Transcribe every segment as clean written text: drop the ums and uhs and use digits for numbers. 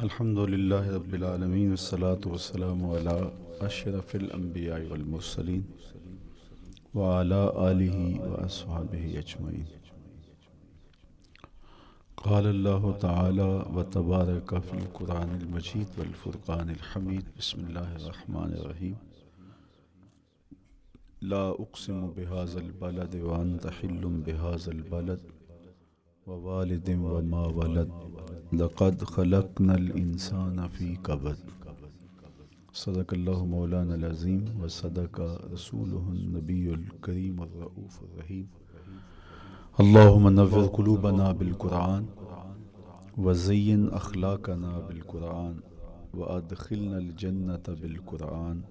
الحمد للہ رب العالمین والصلاة والسلام علی اشرف الانبیاء والمرسلین وعلی آلہ واصحابہ اجمعین۔ قال اللہ تعالی وتبارک فی القرآن المجید والفرقان الحمید۔ بسم اللہ الرحمن الرحیم۔ لا اقسم بہذا البلد وانت حل بہذا البلد ووالد وما ولد لقد خلقنا الانسان فی کبد۔ صدق اللہ مولانا العظیم وصدق رسولہ النبی الکریم الرؤوف الرحیم۔ اللہم نور قلوبنا بالقرآن وزین اخلاقنا بالقرآن وادخلنا الجنۃ بالقرآن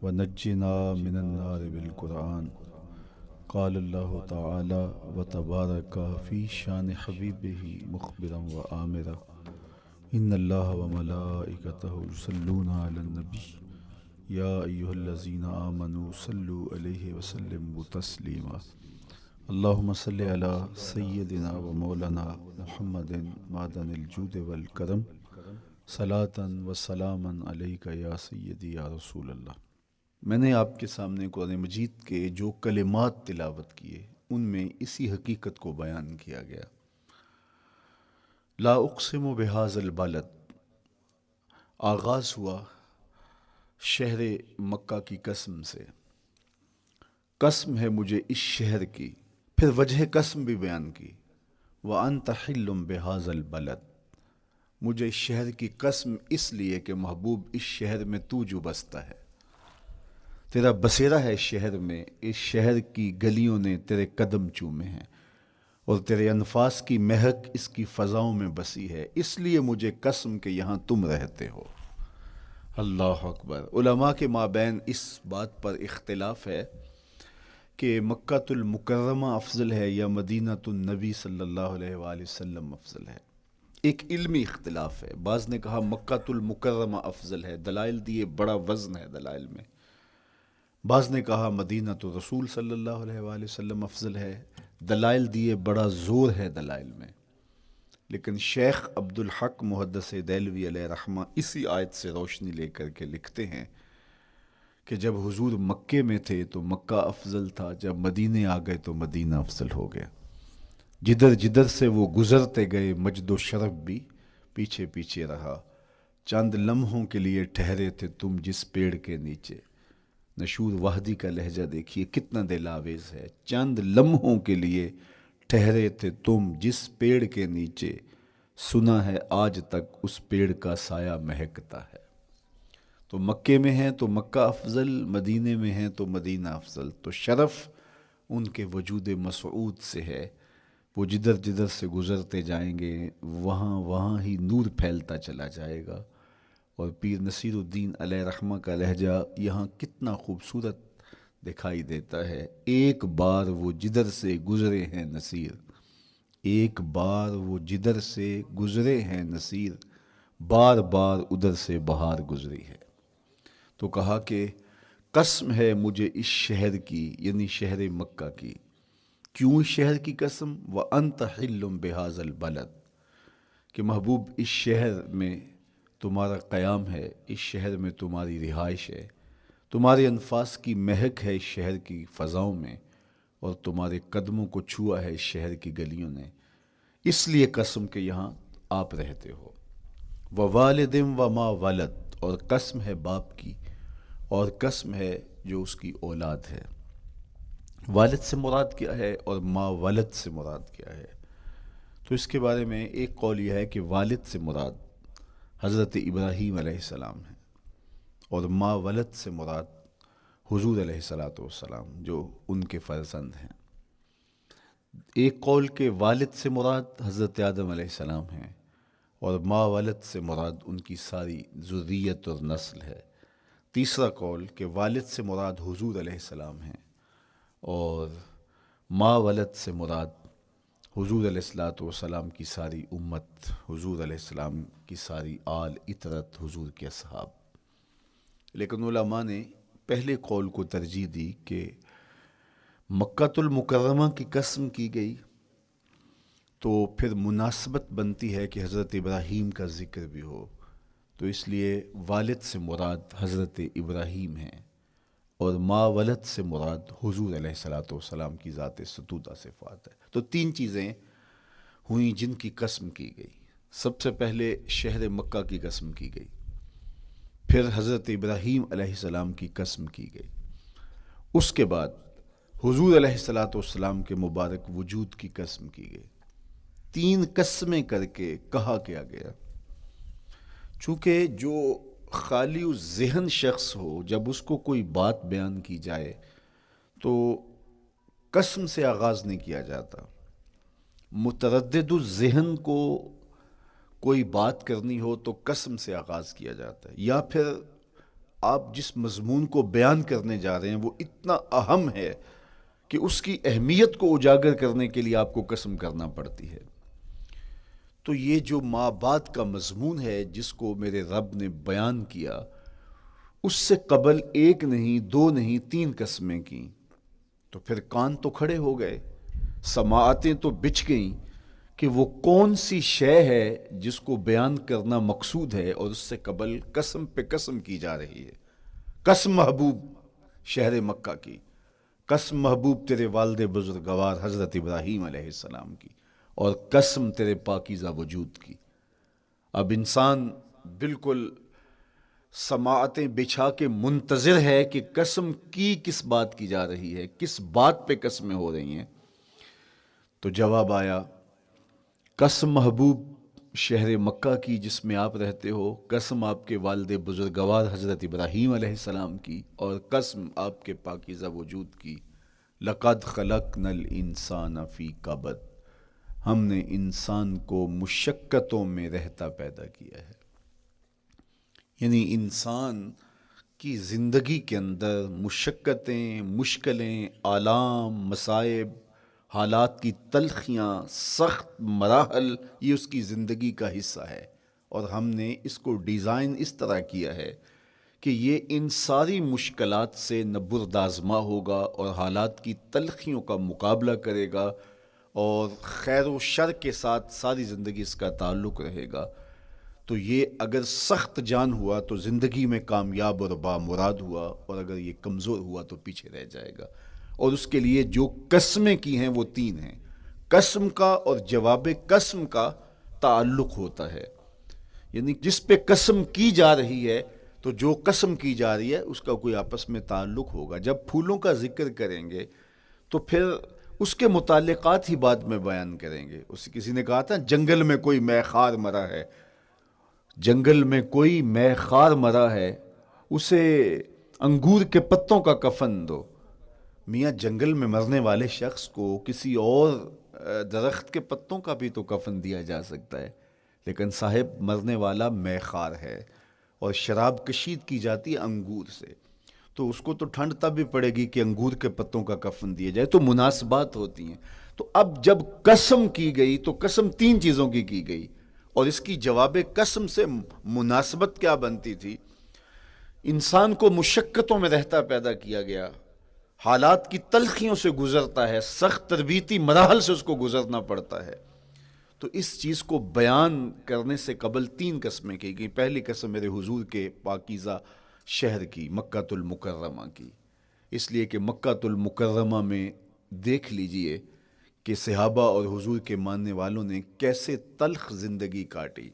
ونجنا من النار بالقرآن۔ قال اللہ تعالی وتبارک فی شان حبیبہ مخبرا وآمرا ان اللہ وملائکتہ یصلون علی النبی یا ایہا الذین آمنوا صلوا علیہ وسلموا تسلیما۔ اللہم صلی علی سیدنا و مولانا محمد معدن الجود والکرم صلاۃ و سلاما علیک یا سیدی یا رسول اللہ۔ میں نے آپ کے سامنے قرآن مجید کے جو کلمات تلاوت کیے ان میں اسی حقیقت کو بیان کیا گیا۔ لا اقسم بہذا البلد، آغاز ہوا شہر مکہ کی قسم سے۔ قسم ہے مجھے اس شہر کی، پھر وجہ قسم بھی بیان کی۔ وَأَنْتَ حِلٌّ بِهَذَا الْبَلَدِ، مجھے اس شہر کی قسم اس لیے کہ محبوب اس شہر میں تو جو بستا ہے، تیرا بسیرا ہے اس شہر میں، اس شہر کی گلیوں نے تیرے قدم چومے ہیں اور تیرے انفاس کی مہک اس کی فضاؤں میں بسی ہے، اس لیے مجھے قسم کہ یہاں تم رہتے ہو۔ اللہ اکبر۔ علماء کے مابین اس بات پر اختلاف ہے کہ مکہ المکرمہ افضل ہے یا مدینہ النبی صلی اللہ علیہ وآلہ وسلم افضل ہے۔ ایک علمی اختلاف ہے۔ بعض نے کہا مکہ المکرمہ افضل ہے، دلائل دیے، بڑا وزن ہے دلائل میں۔ بعض نے کہا مدینہ رسول صلی اللہ علیہ وآلہ وسلم افضل ہے، دلائل دیے، بڑا زور ہے دلائل میں۔ لیکن شیخ عبدالحق محدث دہلوی علیہ رحمہ اسی آیت سے روشنی لے کر کے لکھتے ہیں کہ جب حضور مکے میں تھے تو مکہ افضل تھا، جب مدینے آ گئے تو مدینہ افضل ہو گیا۔ جدھر جدھر سے وہ گزرتے گئے مجد و شرف بھی پیچھے پیچھے رہا۔ چند لمحوں کے لیے ٹھہرے تھے تم جس پیڑ کے نیچے۔ نشور وحدی کا لہجہ دیکھیے کتنا دل آویز ہے۔ چند لمحوں کے لیے ٹھہرے تھے تم جس پیڑ کے نیچے، سنا ہے آج تک اس پیڑ کا سایہ مہکتا ہے۔ تو مکے میں ہیں تو مکہ افضل، مدینے میں ہیں تو مدینہ افضل۔ تو شرف ان کے وجود مسعود سے ہے۔ وہ جدھر جدھر سے گزرتے جائیں گے وہاں وہاں ہی نور پھیلتا چلا جائے گا۔ اور پیر نصیر الدین علیہ رحمہ کا لہجہ یہاں کتنا خوبصورت دکھائی دیتا ہے۔ ایک بار وہ جدھر سے گزرے ہیں نصیر، ایک بار وہ جدھر سے گزرے ہیں نصیر، بار بار ادھر سے بہار گزری ہے۔ تو کہا کہ قسم ہے مجھے اس شہر کی، یعنی شہر مکہ کی۔ کیوں اس شہر کی قسم؟ وَأَنْتَ حِلٌّ بِهَذَا الْبَلَدِ، کہ محبوب اس شہر میں تمہارا قیام ہے، اس شہر میں تمہاری رہائش ہے، تمہارے انفاس کی مہک ہے اس شہر کی فضاؤں میں، اور تمہارے قدموں کو چھوا ہے اس شہر کی گلیوں نے، اس لیے قسم کہ یہاں آپ رہتے ہو۔ وَوَالِدٍ وَمَا وَلَدَ، اور قسم ہے باپ کی، اور قسم ہے جو اس کی اولاد ہے۔ والد سے مراد کیا ہے اور ما ولد سے مراد کیا ہے؟ تو اس کے بارے میں ایک قول یہ ہے کہ والد سے مراد حضرت ابراہیم علیہ السلام ہے، اور ما ولد سے مراد حضور علیہ الصلاۃ والسلام جو ان کے فرزند ہیں۔ ایک قول کہ والد سے مراد حضرت آدم علیہ السلام ہیں، اور ما ولد سے مراد ان کی ساری ذریت اور نسل ہے۔ تیسرا قول کہ والد سے مراد حضور علیہ السلام ہیں، اور ما ولد سے مراد حضور علیہ الصلاۃ والسلام کی ساری امت، حضور علیہ السلام کی ساری آل اطرت، حضور کے اصحاب۔ لیکن علماء نے پہلے قول کو ترجیح دی کہ مکہ المکرمہ کی قسم کی گئی تو پھر مناسبت بنتی ہے کہ حضرت ابراہیم کا ذکر بھی ہو. تو اس لیے والد سے مراد حضرت ابراہیم ہیں اور ما ولد سے مراد حضور علیہ الصلاۃ والسلام کی ذات ستودہ صفات ہے. تو تین چیزیں ہوئیں جن کی قسم کی گئی. سب سے پہلے شہر مکہ کی قسم کی گئی، پھر حضرت ابراہیم علیہ السلام کی قسم کی گئی، اس کے بعد حضور علیہ الصلاۃ والسلام کے مبارک وجود کی قسم کی گئی. تین قسمیں کر کے کہا کیا گیا. چونکہ جو خالی و ذہن شخص ہو، جب اس کو کوئی بات بیان کی جائے تو قسم سے آغاز نہیں کیا جاتا. متردد الذہن کو کوئی بات کرنی ہو تو قسم سے آغاز کیا جاتا ہے، یا پھر آپ جس مضمون کو بیان کرنے جا رہے ہیں وہ اتنا اہم ہے کہ اس کی اہمیت کو اجاگر کرنے کے لیے آپ کو قسم کرنا پڑتی ہے. تو یہ جو ما بعد کا مضمون ہے جس کو میرے رب نے بیان کیا، اس سے قبل ایک نہیں، دو نہیں، تین قسمیں کی. تو پھر کان تو کھڑے ہو گئے، سماعتیں تو بچھ گئیں کہ وہ کون سی شے ہے جس کو بیان کرنا مقصود ہے، اور اس سے قبل قسم پہ قسم کی جا رہی ہے. قسم محبوب شہر مکہ کی، قسم محبوب تیرے والد بزرگوار حضرت ابراہیم علیہ السلام کی، اور قسم تیرے پاکیزہ وجود کی. اب انسان بالکل سماعتیں بچھا کے منتظر ہے کہ قسم کی کس بات کی جا رہی ہے، کس بات پہ قسمیں ہو رہی ہیں. تو جواب آیا، قسم محبوب شہر مکہ کی جس میں آپ رہتے ہو، قسم آپ کے والد بزرگوار حضرت ابراہیم علیہ السلام کی، اور قسم آپ کے پاکیزہ وجود کی. لقد خلقنا الانسان فی کبد، ہم نے انسان کو مشقتوں میں رہتا پیدا کیا ہے. یعنی انسان کی زندگی کے اندر مشقتیں، مشکلیں، آلام، مصائب، حالات کی تلخیاں، سخت مراحل، یہ اس کی زندگی کا حصہ ہے. اور ہم نے اس کو ڈیزائن اس طرح کیا ہے کہ یہ ان ساری مشکلات سے نہ بردآزما ہوگا اور حالات کی تلخیوں کا مقابلہ کرے گا، اور خیر و شر کے ساتھ ساری زندگی اس کا تعلق رہے گا. تو یہ اگر سخت جان ہوا تو زندگی میں کامیاب اور بامراد ہوا، اور اگر یہ کمزور ہوا تو پیچھے رہ جائے گا. اور اس کے لیے جو قسمیں کی ہیں وہ تین ہیں. قسم کا اور جواب قسم کا تعلق ہوتا ہے، یعنی جس پہ قسم کی جا رہی ہے تو جو قسم کی جا رہی ہے اس کا کوئی آپس میں تعلق ہوگا. جب پھولوں کا ذکر کریں گے تو پھر اس کے متعلقات ہی بعد میں بیان کریں گے. کسی نے کہا تھا جنگل میں کوئی مے خار مرا ہے، جنگل میں کوئی مے خار مرا ہے، اسے انگور کے پتوں کا کفن دو. میاں جنگل میں مرنے والے شخص کو کسی اور درخت کے پتوں کا بھی تو کفن دیا جا سکتا ہے، لیکن صاحب مرنے والا مے خار ہے اور شراب کشید کی جاتی ہے انگور سے، تو اس کو تو ٹھنڈ تب بھی پڑے گی کہ انگور کے پتوں کا کفن دیا جائے. تو مناسبات ہوتی ہیں. تو اب جب قسم کی گئی تو قسم تین چیزوں کی گئی، اور اس کی جواب قسم سے مناسبت کیا بنتی تھی؟ انسان کو مشقتوں میں رہتا پیدا کیا گیا، حالات کی تلخیوں سے گزرتا ہے، سخت تربیتی مراحل سے اس کو گزرنا پڑتا ہے. تو اس چیز کو بیان کرنے سے قبل تین قسمیں کی گئی. پہلی قسم میرے حضور کے پاکیزہ شہر کی، مکہ المکرمہ کی، اس لیے کہ مکہ المکرمہ میں دیکھ لیجئے کہ صحابہ اور حضور کے ماننے والوں نے کیسے تلخ زندگی کاٹی.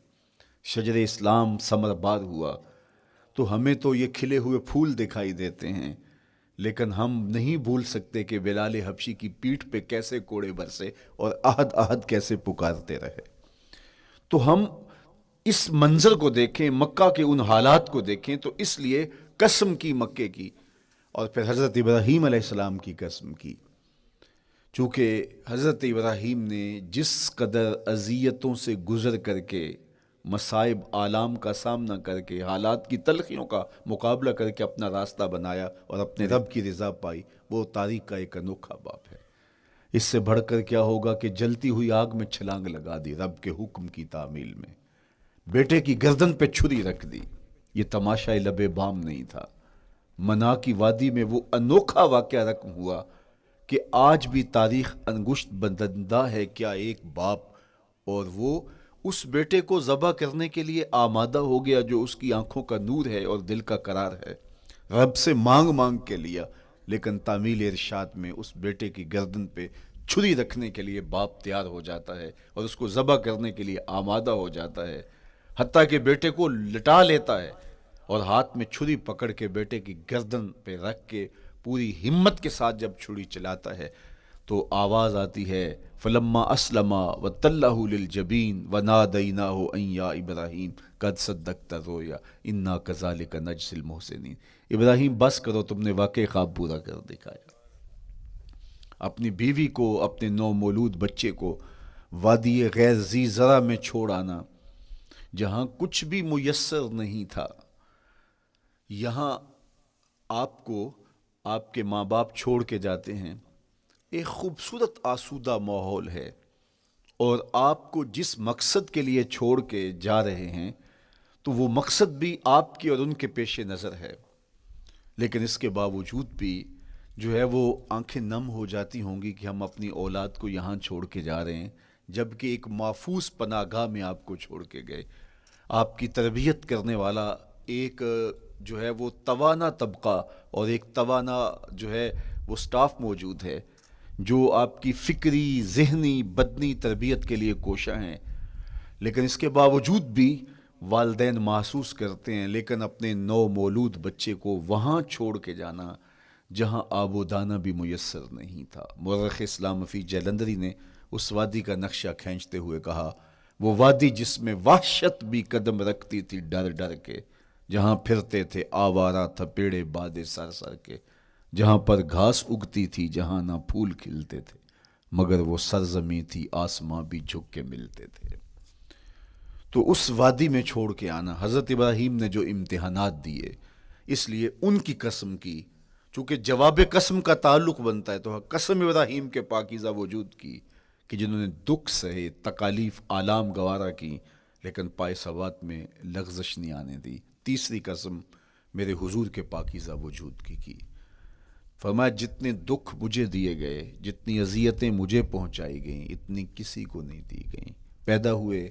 شجر اسلام ثمر بار ہوا تو ہمیں تو یہ کھلے ہوئے پھول دکھائی دیتے ہیں، لیکن ہم نہیں بھول سکتے کہ بلال حبشی کی پیٹھ پہ کیسے کوڑے برسے اور احد احد کیسے پکارتے رہے. تو ہم اس منظر کو دیکھیں، مکہ کے ان حالات کو دیکھیں، تو اس لیے قسم کی مکے کی، اور پھر حضرت ابراہیم علیہ السلام کی قسم کی. چونکہ حضرت ابراہیم نے جس قدر اذیتوں سے گزر کر کے، مصائب آلام کا سامنا کر کے، حالات کی تلخیوں کا مقابلہ کر کے اپنا راستہ بنایا اور اپنے رب کی رضا پائی، وہ تاریخ کا ایک انوکھا باب ہے. اس سے بڑھ کر کیا ہوگا کہ جلتی ہوئی آگ میں چھلانگ لگا دی رب کے حکم کی تعمیل میں، بیٹے کی گردن پہ چھری رکھ دی. یہ تماشا لب بام نہیں تھا. منا کی وادی میں وہ انوکھا واقعہ رقم ہوا کہ آج بھی تاریخ انگشت بدندہ ہے. کیا ایک باپ اور وہ اس بیٹے کو ذبح کرنے کے لیے آمادہ ہو گیا جو اس کی آنکھوں کا نور ہے اور دل کا قرار ہے. رب سے مانگ مانگ کے لیا، لیکن تعمیل ارشاد میں اس بیٹے کی گردن پہ چھری رکھنے کے لیے باپ تیار ہو جاتا ہے اور اس کو ذبح کرنے کے لیے آمادہ ہو جاتا ہے، حتیٰ کہ بیٹے کو لٹا لیتا ہے اور ہاتھ میں چھری پکڑ کے بیٹے کی گردن پہ رکھ کے پوری ہمت کے ساتھ جب چھری چلاتا ہے تو آواز آتی ہے فلما اسلما وتلہ للجبین ونادیناہ ان یا ابراہیم قد صدقت الرؤیا انا کذالک نجزی المحسنین. ابراہیم بس کرو، تم نے واقعی خواب پورا کر دکھایا. اپنی بیوی کو، اپنے نو مولود بچے کو وادی غیر ذی زرع میں چھوڑ آنا، جہاں کچھ بھی میسر نہیں تھا. یہاں آپ کو آپ کے ماں باپ چھوڑ کے جاتے ہیں، ایک خوبصورت آسودہ ماحول ہے، اور آپ کو جس مقصد کے لیے چھوڑ کے جا رہے ہیں تو وہ مقصد بھی آپ کے اور ان کے پیش نظر ہے. لیکن اس کے باوجود بھی جو ہے وہ آنکھیں نم ہو جاتی ہوں گی کہ ہم اپنی اولاد کو یہاں چھوڑ کے جا رہے ہیں، جبکہ ایک محفوظ پناہ گاہ میں آپ کو چھوڑ کے گئے. آپ کی تربیت کرنے والا ایک جو ہے وہ توانا طبقہ اور ایک توانا جو ہے وہ سٹاف موجود ہے جو آپ کی فکری، ذہنی، بدنی تربیت کے لیے کوشاں ہیں. لیکن اس کے باوجود بھی والدین محسوس کرتے ہیں، لیکن اپنے نو مولود بچے کو وہاں چھوڑ کے جانا جہاں آب و دانہ بھی میسر نہیں تھا. مورخ اسلام حفیظ جلندری نے اس وادی کا نقشہ کھینچتے ہوئے کہا، وہ وادی جس میں وحشت بھی قدم رکھتی تھی ڈر ڈر کے، جہاں پھرتے تھے آوارہ تھپیڑے بادے سر سر کے، جہاں پر گھاس اگتی تھی جہاں نہ پھول کھلتے تھے، مگر وہ سرزمیں تھی آسماں بھی جھک کے ملتے تھے. تو اس وادی میں چھوڑ کے آنا، حضرت ابراہیم نے جو امتحانات دیے، اس لیے ان کی قسم کی، چونکہ جواب قسم کا تعلق بنتا ہے تو قسم ابراہیم کے پاکیزہ وجود کی کہ جنہوں نے دکھ سہے، تکالیف آلام گوارا کی، لیکن پائے ثبات میں لغزش نہیں آنے دی. تیسری قسم میرے حضور کے پاکیزہ وجود کی. فرمایا جتنے دکھ مجھے دیے گئے، جتنی اذیتیں مجھے پہنچائی گئیں، اتنی کسی کو نہیں دی گئیں. پیدا ہوئے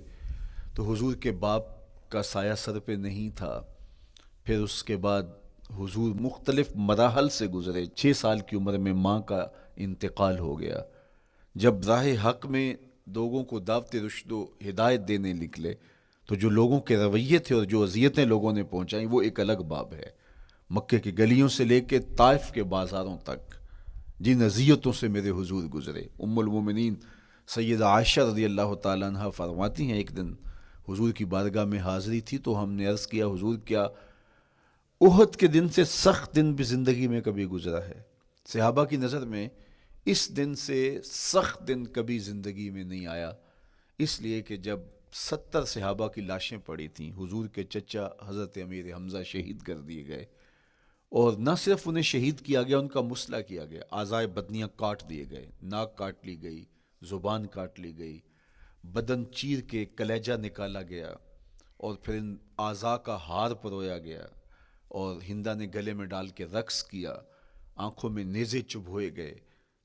تو حضور کے باپ کا سایہ سر پہ نہیں تھا. پھر اس کے بعد حضور مختلف مراحل سے گزرے. 6 سال کی عمر میں ماں کا انتقال ہو گیا. جب راہ حق میں لوگوں کو دعوت رشد و ہدایت دینے نکلے تو جو لوگوں کے رویے تھے اور جو اذیتیں لوگوں نے پہنچائیں وہ ایک الگ باب ہے. مکے کی گلیوں سے لے کے طائف کے بازاروں تک جن اذیتوں سے میرے حضور گزرے. ام المومنین سیدہ عائشہ رضی اللہ تعالیٰ عنہ فرماتی ہیں، ایک دن حضور کی بارگاہ میں حاضری تھی تو ہم نے عرض کیا حضور کیا احد کے دن سے سخت دن بھی زندگی میں کبھی گزرا ہے؟ صحابہ کی نظر میں اس دن سے سخت دن کبھی زندگی میں نہیں آیا، اس لیے کہ جب 70 صحابہ کی لاشیں پڑی تھیں، حضور کے چچا حضرت امیر حمزہ شہید کر دیے گئے، اور نہ صرف انہیں شہید کیا گیا، ان کا مسئلہ کیا گیا، اعضائے بدنیاں کاٹ دیے گئے، ناک کاٹ لی گئی، زبان کاٹ لی گئی، بدن چیر کے کلیجہ نکالا گیا، اور پھر ان اعضاء کا ہار پرویا گیا، اور ہندا نے گلے میں ڈال کے رقص کیا، آنکھوں میں نیزے چبھوئے گئے.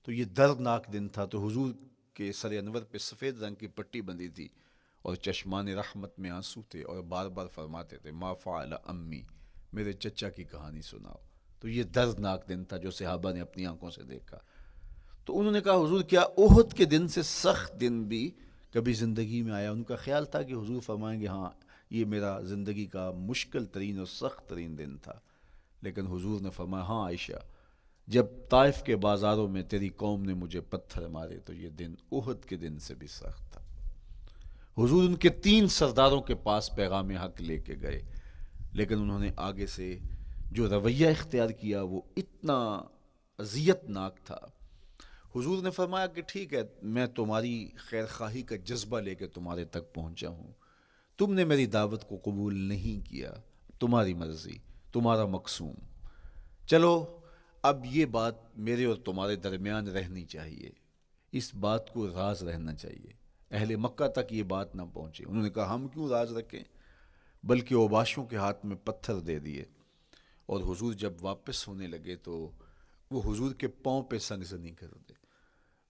تو یہ دردناک دن تھا. تو حضور کے سر انور پہ سفید رنگ کی پٹی بندھی تھی اور چشمان رحمت میں آنسو تھے، اور بار بار فرماتے تھے ما فعل امی، میرے چچا کی کہانی سناؤ. تو یہ دردناک دن تھا جو صحابہ نے اپنی آنکھوں سے دیکھا. تو انہوں نے کہا حضور کیا احد کے دن سے سخت دن بھی کبھی زندگی میں آیا؟ ان کا خیال تھا کہ حضور فرمائیں گے ہاں یہ میرا زندگی کا مشکل ترین اور سخت ترین دن تھا. لیکن حضور نے فرمایا ہاں عائشہ، جب طائف کے بازاروں میں تیری قوم نے مجھے پتھر مارے تو یہ دن احد کے دن سے بھی سخت تھا. حضور ان کے 3 سرداروں کے پاس پیغام حق لے کے گئے، لیکن انہوں نے آگے سے جو رویہ اختیار کیا وہ اتنا اذیت ناک تھا. حضور نے فرمایا کہ ٹھیک ہے، میں تمہاری خیر خواہی کا جذبہ لے کے تمہارے تک پہنچا ہوں، تم نے میری دعوت کو قبول نہیں کیا، تمہاری مرضی، تمہارا مقسوم. چلو اب یہ بات میرے اور تمہارے درمیان رہنی چاہیے، اس بات کو راز رہنا چاہیے، اہل مکہ تک یہ بات نہ پہنچے. انہوں نے کہا ہم کیوں راز رکھیں، بلکہ اوباشوں کے ہاتھ میں پتھر دے دیے. اور حضور جب واپس ہونے لگے تو وہ حضور کے پاؤں پہ سنگزنی کر دے.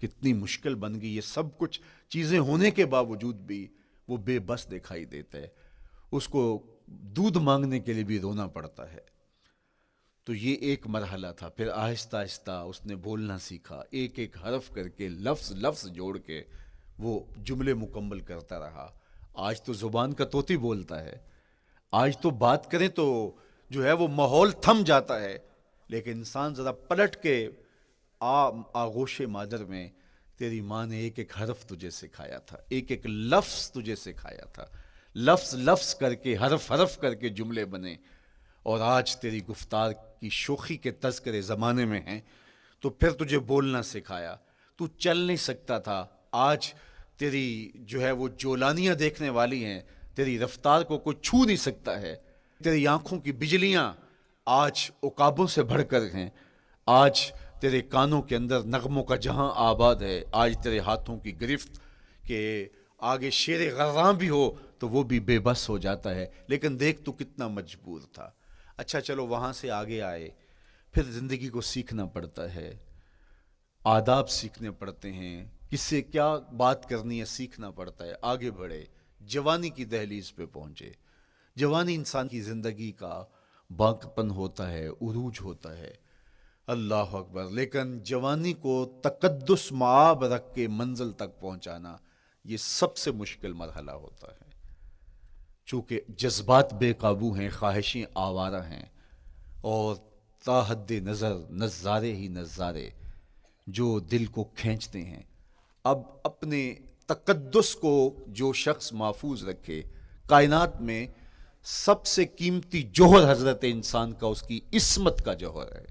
کتنی مشکل بن گئی. یہ سب کچھ چیزیں ہونے کے باوجود بھی وہ بے بس دکھائی دیتا ہے. اس کو دودھ مانگنے کے لیے بھی رونا پڑتا ہے. تو یہ ایک مرحلہ تھا. پھر آہستہ آہستہ اس نے بولنا سیکھا, ایک ایک حرف کر کے, لفظ لفظ جوڑ کے وہ جملے مکمل کرتا رہا. آج تو زبان کا طوطی بولتا ہے. آج تو بات کریں تو جو ہے وہ ماحول تھم جاتا ہے. لیکن انسان ذرا پلٹ کے آغوش مادر میں تیری ماں نے ایک ایک حرف تجھے سکھایا تھا, ایک ایک لفظ تجھے سکھایا تھا, لفظ لفظ کر کے, حرف حرف کر کے جملے بنے. اور آج تیری گفتار کی شوخی کے تذکرے زمانے میں ہیں, تو پھر تجھے بولنا سکھایا. تو چل نہیں سکتا تھا, آج تیری جو ہے وہ جولانیاں دیکھنے والی ہیں, تیری رفتار کو کوئی چھو نہیں سکتا ہے. تیری آنکھوں کی بجلیاں آج عقابوں سے بڑھ کر ہیں. آج تیرے کانوں کے اندر نغموں کا جہاں آباد ہے. آج تیرے ہاتھوں کی گرفت کہ آگے شیر غراں بھی ہو تو وہ بھی بے بس ہو جاتا ہے. لیکن دیکھ تو کتنا مجبور تھا. اچھا چلو وہاں سے آگے آئے, پھر زندگی کو سیکھنا پڑتا ہے, آداب سیکھنے پڑتے ہیں, کس سے کیا بات کرنی ہے سیکھنا پڑتا ہے. آگے بڑھے, جوانی کی دہلیز پہ پہنچے. جوانی انسان کی زندگی کا بانکپن ہوتا ہے, عروج ہوتا ہے. اللہ اکبر. لیکن جوانی کو تقدس معاب رکھ کے منزل تک پہنچانا یہ سب سے مشکل مرحلہ ہوتا ہے. چونکہ جذبات بے قابو ہیں, خواہشیں آوارہ ہیں, اور تا حد نظر نظارے ہی نظارے جو دل کو کھینچتے ہیں. اب اپنے تقدس کو جو شخص محفوظ رکھے, کائنات میں سب سے قیمتی جوہر حضرت انسان کا اس کی عصمت کا جوہر ہے,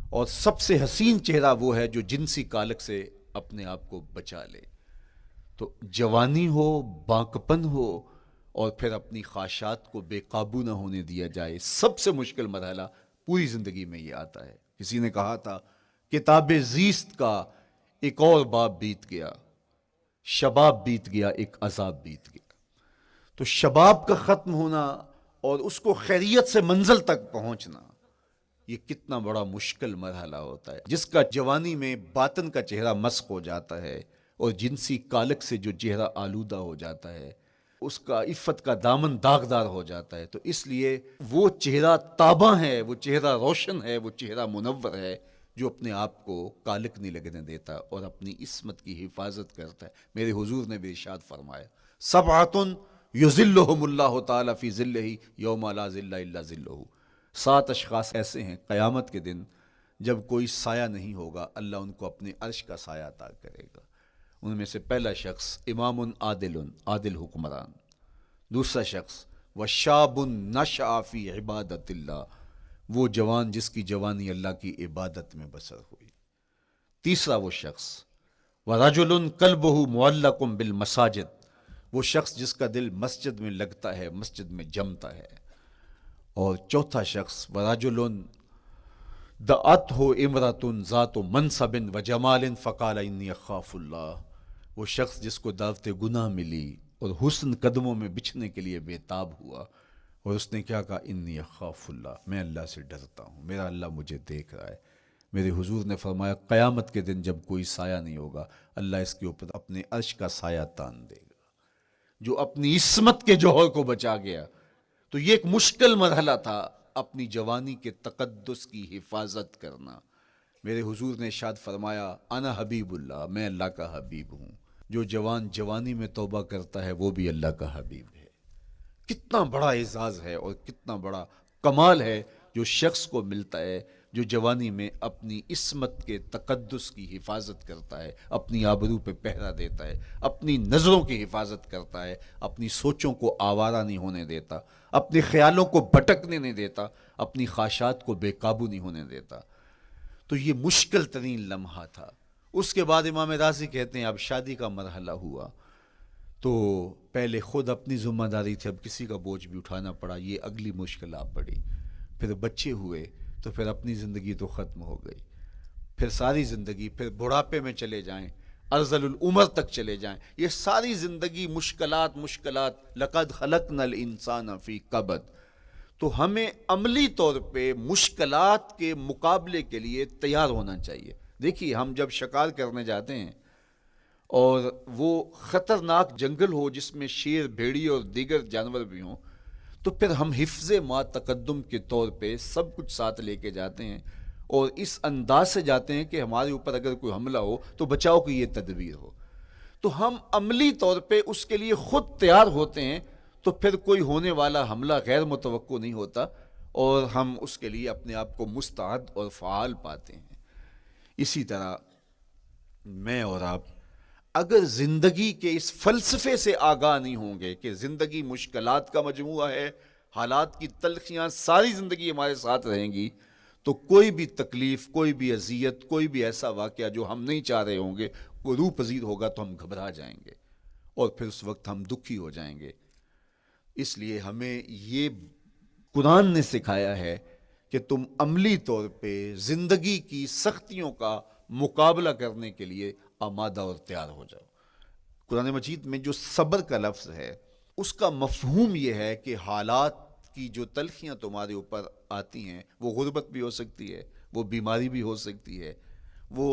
اور سب سے حسین چہرہ وہ ہے جو جنسی کالک سے اپنے آپ کو بچا لے. تو جوانی ہو, بانکپن ہو, اور پھر اپنی خواہشات کو بے قابو نہ ہونے دیا جائے, سب سے مشکل مرحلہ پوری زندگی میں یہ آتا ہے. کسی نے کہا تھا کتاب زیست کا ایک اور باب بیت گیا, شباب بیت گیا, ایک عذاب بیت گیا. تو شباب کا ختم ہونا اور اس کو خیریت سے منزل تک پہنچنا, یہ کتنا بڑا مشکل مرحلہ ہوتا ہے. جس کا جوانی میں باطن کا چہرہ مسخ ہو جاتا ہے اور جنسی کالک سے جو چہرہ آلودہ ہو جاتا ہے, اس کا عفت کا دامن داغدار ہو جاتا ہے. تو اس لیے وہ چہرہ تاباں ہے, وہ چہرہ روشن ہے, وہ چہرہ منور ہے جو اپنے آپ کو کالک نہیں لگنے دیتا اور اپنی عصمت کی حفاظت کرتا ہے. میرے حضور نے بھی ارشاد فرمایا, سبعۃ یظلھم اللہ تعالی فی ظلہ یوم لا ظل الا ظلہ. 7 اشخاص ایسے ہیں قیامت کے دن جب کوئی سایہ نہیں ہوگا, اللہ ان کو اپنے عرش کا سایہ عطا کرے گا. ان میں سے پہلا شخص امام عادل, عادل حکمران. دوسرا شخص وشاب نشأ فی عبادت اللہ, وہ جوان جس کی جوانی اللہ کی عبادت میں بسر ہوئی. تیسرا وہ شخص ورجل قلبہ معلق بالمساجد, وہ شخص جس کا دل مسجد میں لگتا ہے, مسجد میں جمتا ہے. اور چوتھا شخص ورجل دعته امرأة ذات منصب وجمال فقال انی اخاف اللہ, وہ شخص جس کو دعوت گناہ ملی اور حسن قدموں میں بچھنے کے لیے بےتاب ہوا, اور اس نے کیا کہا, انی اخاف اللہ, میں اللہ سے ڈرتا ہوں, میرا اللہ مجھے دیکھ رہا ہے. میرے حضور نے فرمایا قیامت کے دن جب کوئی سایہ نہیں ہوگا, اللہ اس کے اوپر اپنے عرش کا سایہ تان دے گا, جو اپنی عصمت کے جوہر کو بچا گیا. تو یہ ایک مشکل مرحلہ تھا, اپنی جوانی کے تقدس کی حفاظت کرنا. میرے حضور نے ارشاد فرمایا انا حبیب اللہ, میں اللہ کا حبیب ہوں. جو جوان جوانی میں توبہ کرتا ہے وہ بھی اللہ کا حبیب ہے. کتنا بڑا اعزاز ہے اور کتنا بڑا کمال ہے جو شخص کو ملتا ہے جو جوانی میں اپنی عصمت کے تقدس کی حفاظت کرتا ہے, اپنی آبرو پہ پہرا دیتا ہے, اپنی نظروں کی حفاظت کرتا ہے, اپنی سوچوں کو آوارہ نہیں ہونے دیتا, اپنے خیالوں کو بھٹکنے نہیں دیتا, اپنی خواہشات کو بے قابو نہیں ہونے دیتا. تو یہ مشکل ترین لمحہ تھا. اس کے بعد امام راضی کہتے ہیں اب شادی کا مرحلہ ہوا, تو پہلے خود اپنی ذمہ داری تھی, اب کسی کا بوجھ بھی اٹھانا پڑا, یہ اگلی مشکل آ پڑی. پھر بچے ہوئے تو پھر اپنی زندگی تو ختم ہو گئی, پھر ساری زندگی, پھر بڑھاپے میں چلے جائیں, ارذل العمر تک چلے جائیں, یہ ساری زندگی مشکلات مشکلات. لقد خلقنا الانسان فی کبد. تو ہمیں عملی طور پہ مشکلات کے مقابلے کے لیے تیار ہونا چاہیے. دیکھیے ہم جب شکار کرنے جاتے ہیں اور وہ خطرناک جنگل ہو جس میں شیر، بھیڑی اور دیگر جانور بھی ہوں، تو پھر ہم حفظ ما تقدم کے طور پہ سب کچھ ساتھ لے کے جاتے ہیں اور اس انداز سے جاتے ہیں کہ ہمارے اوپر اگر کوئی حملہ ہو تو بچاؤ کی یہ تدبیر ہو. تو ہم عملی طور پہ اس کے لیے خود تیار ہوتے ہیں، تو پھر کوئی ہونے والا حملہ غیر متوقع نہیں ہوتا اور ہم اس کے لیے اپنے آپ کو مستعد اور فعال پاتے ہیں. اسی طرح میں اور آپ اگر زندگی کے اس فلسفے سے آگاہ نہیں ہوں گے کہ زندگی مشکلات کا مجموعہ ہے، حالات کی تلخیاں ساری زندگی ہمارے ساتھ رہیں گی، تو کوئی بھی تکلیف، کوئی بھی اذیت، کوئی بھی ایسا واقعہ جو ہم نہیں چاہ رہے ہوں گے وہ روح پذیر ہوگا تو ہم گھبرا جائیں گے اور پھر اس وقت ہم دکھی ہو جائیں گے. اس لیے ہمیں یہ قرآن نے سکھایا ہے کہ تم عملی طور پہ زندگی کی سختیوں کا مقابلہ کرنے کے لیے آمادہ اور تیار ہو جاؤ. قرآن مجید میں جو صبر کا لفظ ہے اس کا مفہوم یہ ہے کہ حالات کی جو تلخیاں تمہارے اوپر آتی ہیں، وہ غربت بھی ہو سکتی ہے، وہ بیماری بھی ہو سکتی ہے، وہ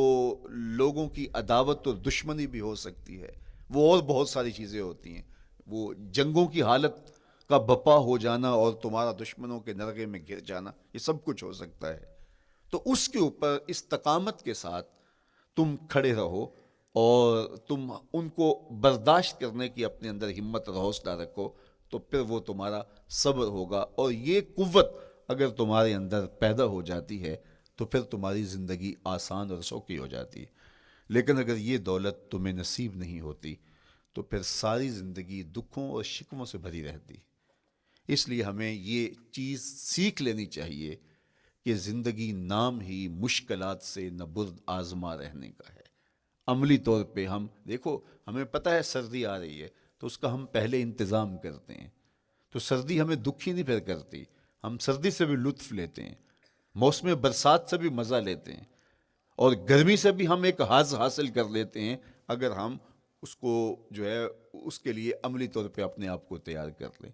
لوگوں کی عداوت اور دشمنی بھی ہو سکتی ہے، وہ اور بہت ساری چیزیں ہوتی ہیں، وہ جنگوں کی حالت کا بپا ہو جانا اور تمہارا دشمنوں کے نرغے میں گر جانا، یہ سب کچھ ہو سکتا ہے. تو اس کے اوپر استقامت کے ساتھ تم کھڑے رہو اور تم ان کو برداشت کرنے کی اپنے اندر ہمت اور حوصلہ رکھو، تو پھر وہ تمہارا صبر ہوگا. اور یہ قوت اگر تمہارے اندر پیدا ہو جاتی ہے تو پھر تمہاری زندگی آسان اور سوکھی ہو جاتی ہے. لیکن اگر یہ دولت تمہیں نصیب نہیں ہوتی تو پھر ساری زندگی دکھوں اور شکووں سے بھری رہتی. اس لیے ہمیں یہ چیز سیکھ لینی چاہیے کہ زندگی نام ہی مشکلات سے نہ برد آزما رہنے کا ہے. عملی طور پہ ہم دیکھو، ہمیں پتہ ہے سردی آ رہی ہے تو اس کا ہم پہلے انتظام کرتے ہیں، تو سردی ہمیں دکھی نہیں پھر کرتی، ہم سردی سے بھی لطف لیتے ہیں، موسم برسات سے بھی مزہ لیتے ہیں، اور گرمی سے بھی ہم ایک حاز حاصل کر لیتے ہیں اگر ہم اس کو جو ہے اس کے لیے عملی طور پہ اپنے آپ کو تیار کر لیں.